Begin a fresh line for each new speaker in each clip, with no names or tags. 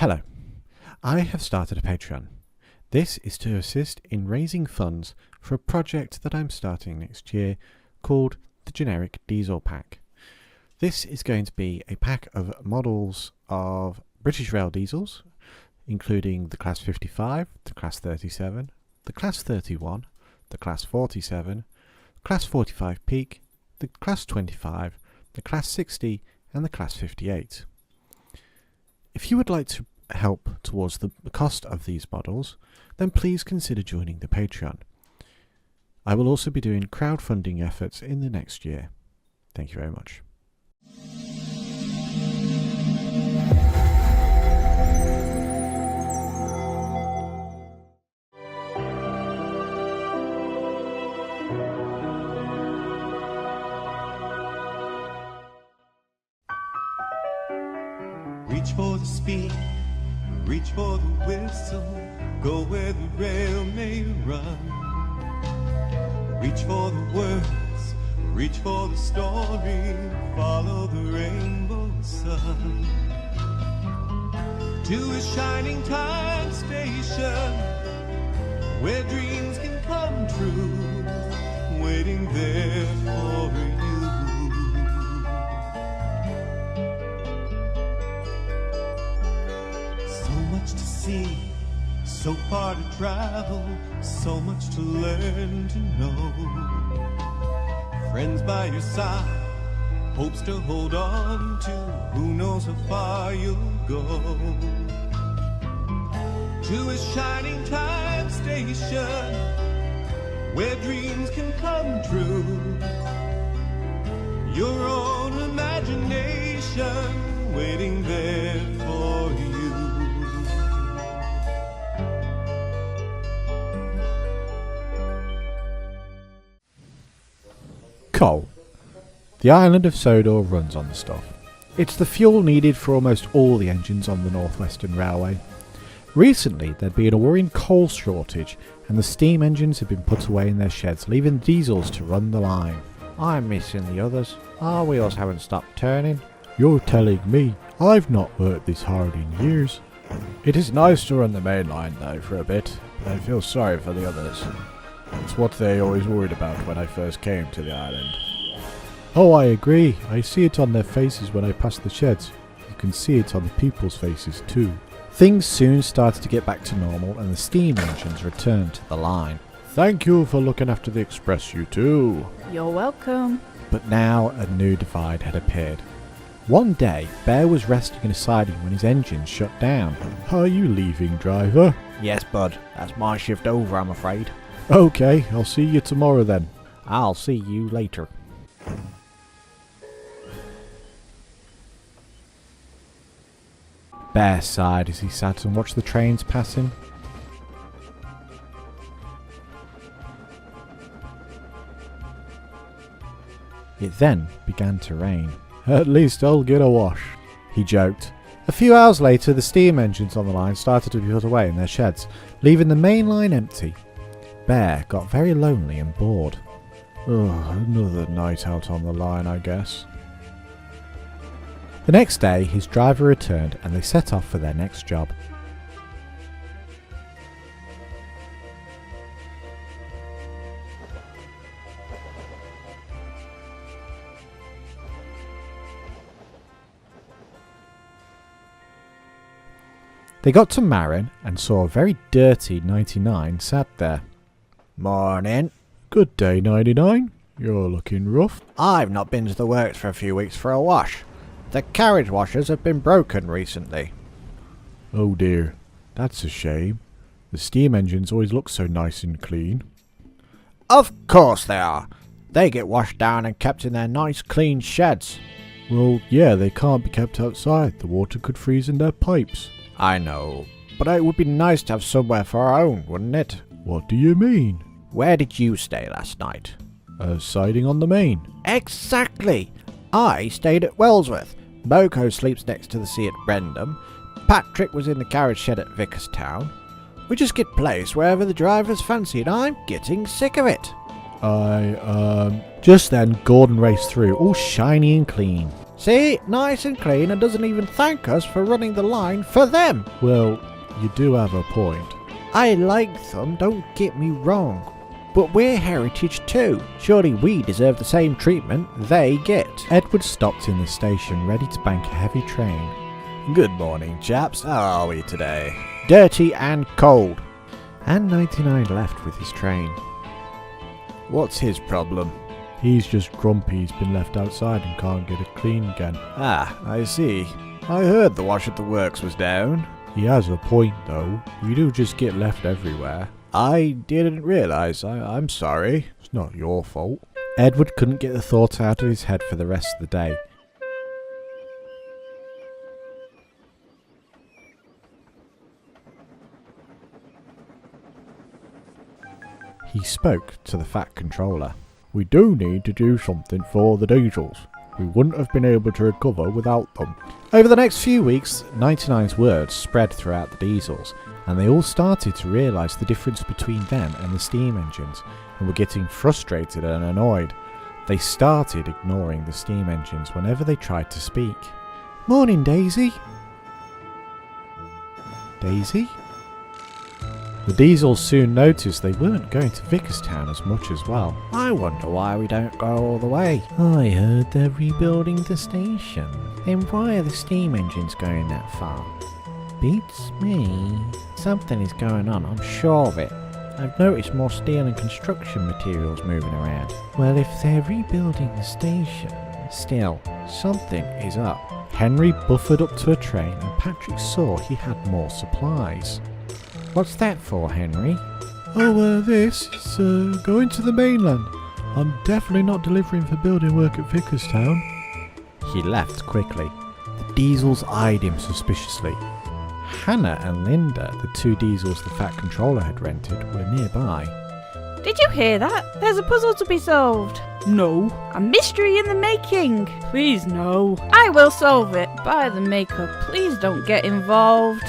Hello, I have started a Patreon. This is to assist in raising funds for a project that I'm starting next year called the Generic Diesel Pack. This is going to be a pack of models of British Rail diesels, including the Class 55, the Class 37, the Class 31, the Class 47, Class 45 Peak, the Class 25, the Class 60 and the Class 58. If you would like to help towards the cost of these models, then please consider joining the Patreon. I will also be doing crowdfunding efforts in the next year. Thank you very much.
Reach for the speed, reach for the whistle, go where the rail may run. Reach for the words, reach for the story, follow the rainbow sun. To a shining time station, where dreams can come true, waiting there for you. To see, so far to travel, so much to learn to know. Friends by your side, hopes to hold on to, who knows how far you'll go. To a shining time station, where dreams can come true. Your own imagination waiting there for you.
Coal. The island of Sodor runs on the stuff. It's the fuel needed for almost all the engines on the North Western Railway. Recently there'd been a worrying coal shortage and the steam engines had been put away in their sheds, leaving diesels to run the line. I'm missing the others. Our wheels haven't stopped turning. You're telling me? I've not worked this hard in years. It is nice to run the main line though for a bit, but I feel sorry for the others. It's what they always worried about when I first came to the island. Oh, I agree. I see it on their faces when I pass the sheds. You can see it on the people's faces too. Things soon started to get back to normal and the steam engines returned to the line. Thank you for looking after the express, you two.
You're welcome.
But now a new divide had appeared. One day, Bear was resting in a siding when his engine shut down. Are you leaving, driver?
Yes, bud. That's my shift over, I'm afraid.
Okay, I'll see you tomorrow then.
I'll see you later.
Bear sighed as he sat and watched the trains passing. It then began to rain. At least I'll get a wash, he joked. A few hours later, the steam engines on the line started to be put away in their sheds, leaving the main line empty. Bear got very lonely and bored. Another night out on the line, I guess. The next day, his driver returned and they set off for their next job. They got to Marin and saw a very dirty 99 sat there.
Morning.
Good day, 99. You're looking rough.
I've not been to the works for a few weeks for a wash. The carriage washers have been broken recently.
Oh dear, that's a shame. The steam engines always look so nice and clean.
Of course they are. They get washed down and kept in their nice clean sheds.
Well, yeah, they can't be kept outside. The water could freeze in their pipes.
I know, but it would be nice to have somewhere for our own, wouldn't it?
What do you mean?
Where did you stay last night?
Siding on the main.
Exactly! I stayed at Wellsworth. Moko sleeps next to the sea at Brendam. Patrick was in the carriage shed at Vickerstown. We just get placed wherever the drivers fancy, and I'm getting sick of it.
Just then, Gordon raced through, all shiny and clean.
See? Nice and clean and doesn't even thank us for running the line for them.
Well, you do have a point.
I like them, don't get me wrong. But we're heritage too. Surely we deserve the same treatment they get.
Edward stopped in the station ready to bank a heavy train.
Good morning, chaps. How are we today?
Dirty and cold. And 99 left with his train.
What's his problem?
He's just grumpy he's been left outside and can't get it clean again.
Ah, I see. I heard the wash at the works was down.
He has a point though. You do just get left everywhere.
I didn't realise. I'm sorry.
It's not your fault. Edward couldn't get the thoughts out of his head for the rest of the day. He spoke to the Fat Controller. We do need to do something for the diesels. We wouldn't have been able to recover without them. Over the next few weeks, 99's words spread throughout the diesels, and they all started to realise the difference between them and the steam engines, and were getting frustrated and annoyed. They started ignoring the steam engines whenever they tried to speak.
Morning, Daisy.
Daisy? The diesels soon noticed they weren't going to Vickerstown as much as well.
I wonder why we don't go all the way.
I heard they're rebuilding the station.
Then why are the steam engines going that far?
Beats me.
Something is going on, I'm sure of it. I've noticed more steel and construction materials moving around.
Well, if they're rebuilding the station,
Still, something is up.
Henry buffered up to a train and Patrick saw he had more supplies.
What's that for, Henry?
Oh, this is going to the mainland. I'm definitely not delivering for building work at Vickerstown. He left quickly. The diesels eyed him suspiciously. Hannah and Linda, the two diesels the Fat Controller had rented, were nearby.
Did you hear that? There's a puzzle to be solved. No. A mystery in the making. Please no. I will solve it. By the maker, please don't get involved.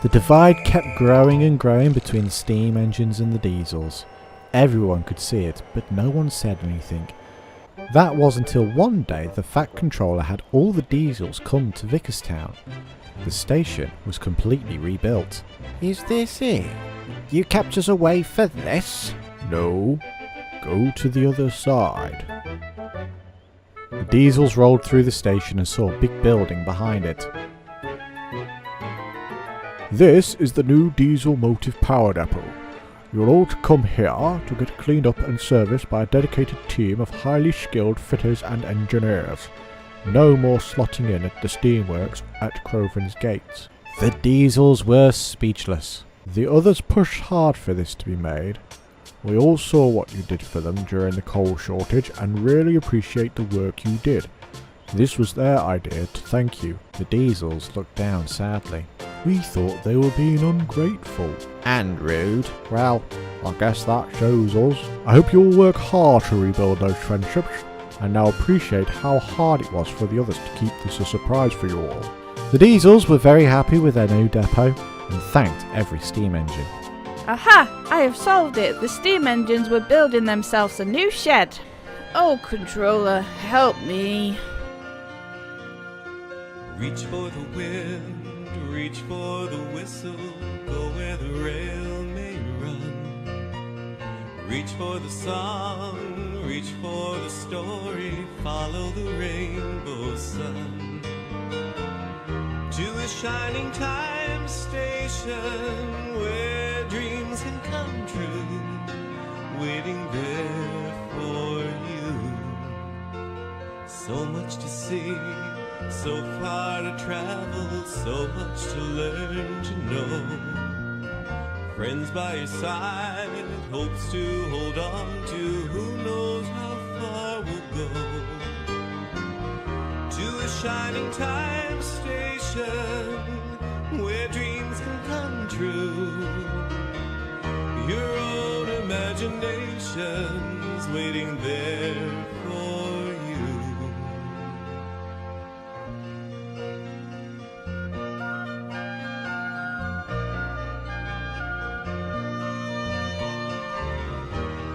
The divide kept growing and growing between the steam engines and the diesels. Everyone could see it, but no one said anything. That was until one day the Fat Controller had all the diesels come to Vickerstown. The station was completely rebuilt.
Is this it? You kept us away for this?
No, go to the other side. The diesels rolled through the station and saw a big building behind it. This is the new diesel motive power depot. You're all to come here to get cleaned up and serviced by a dedicated team of highly skilled fitters and engineers. No more slotting in at the steamworks at Crovan's gates. The diesels were speechless. The others pushed hard for this to be made. We all saw what you did for them during the coal shortage and really appreciate the work you did. This was their idea to thank you. The diesels looked down sadly. We thought they were being ungrateful.
And rude.
Well, I guess that shows us. I hope you all work hard to rebuild those friendships, and now appreciate how hard it was for the others to keep this a surprise for you all. The diesels were very happy with their new depot, and thanked every steam engine.
Aha! I have solved it. The steam engines were building themselves a new shed. Oh, controller, help me.
Reach for the wind, reach for the whistle, go where the rail may run. Reach for the song, reach for the story, follow the rainbow sun. To a shining time station where dreams can come true, waiting there for you. So much to see, so far to travel, so much to learn to know. Friends by your side, hopes to hold on to, who knows how far we'll go. To a shining time station where dreams can come true. Your own imagination's waiting there for you.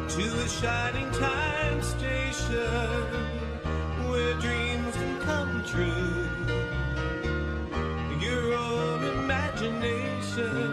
To a shining time station where dreams can come true. Your own imagination